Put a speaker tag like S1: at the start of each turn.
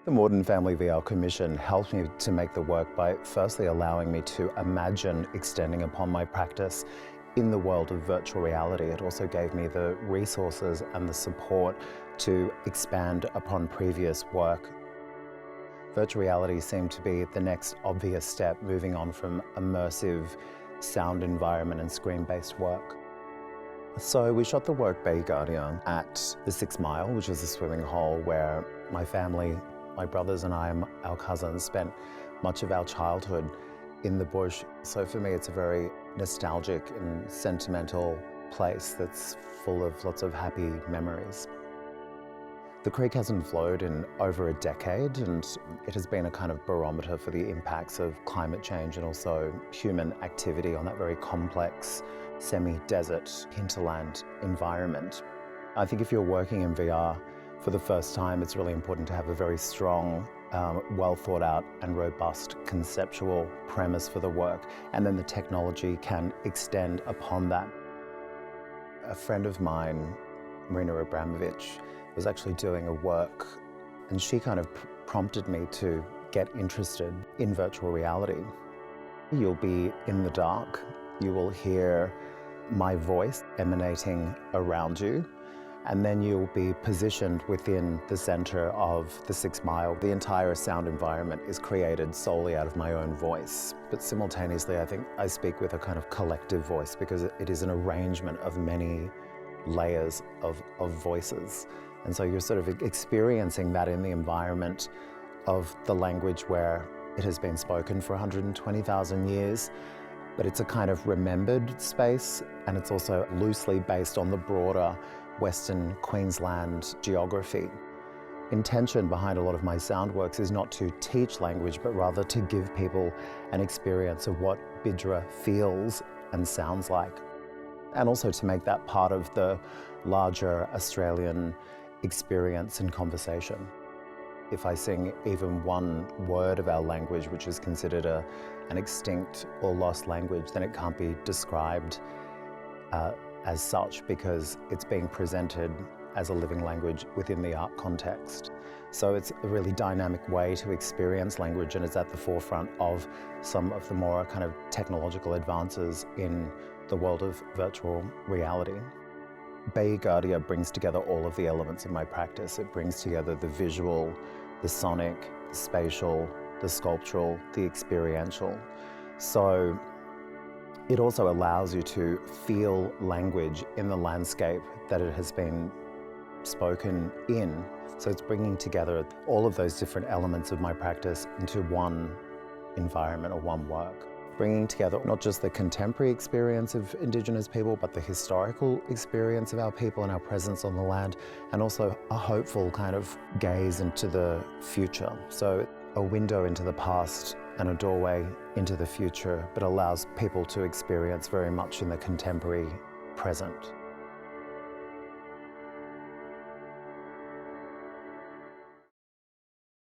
S1: The Modern Family VR Commission helped me to make the work by firstly allowing me to imagine extending upon my practice in the world of virtual reality. It also gave me the resources and the support to expand upon previous work. Virtual reality seemed to be the next obvious step, moving on from immersive sound environment and screen-based work. So we shot the work Bayi Gardiya at the 6 Mile, which is a swimming hole where my family, my brothers and I, our cousins, spent much of our childhood in the bush. So for me, it's a very nostalgic and sentimental place that's full of lots of happy memories. The creek hasn't flowed in over a decade, and it has been a kind of barometer for the impacts of climate change and also human activity on that very complex semi-desert hinterland environment. I think if you're working in VR for the first time, it's really important to have a very strong, well thought out and robust conceptual premise for the work, and then the technology can extend upon that. A friend of mine, Marina Abramovich, was actually doing a work, and she kind of prompted me to get interested in virtual reality. You'll be in the dark, you will hear my voice emanating around you, and then you'll be positioned within the center of the 6 Mile. The entire sound environment is created solely out of my own voice, but simultaneously I think I speak with a kind of collective voice because it is an arrangement of many layers of voices. And so you're sort of experiencing that in the environment of the language where it has been spoken for 120,000 years, but it's a kind of remembered space, and it's also loosely based on the broader Western Queensland geography. Intention behind a lot of my sound works is not to teach language, but rather to give people an experience of what Bidjara feels and sounds like, and also to make that part of the larger Australian experience and conversation. If I sing even one word of our language, which is considered an extinct or lost language, then it can't be described as such because it's being presented as a living language within the art context. So it's a really dynamic way to experience language, and it's at the forefront of some of the more kind of technological advances in the world of virtual reality. Bayi Gardiya brings together all of the elements of my practice. It brings together the visual, the sonic, the spatial, the sculptural, the experiential. So it also allows you to feel language in the landscape that it has been spoken in. So it's bringing together all of those different elements of my practice into one environment or one work. Bringing together not just the contemporary experience of Indigenous people, but the historical experience of our people and our presence on the land, and also a hopeful kind of gaze into the future. So a window into the past and a doorway into the future, but allows people to experience very much in the contemporary present.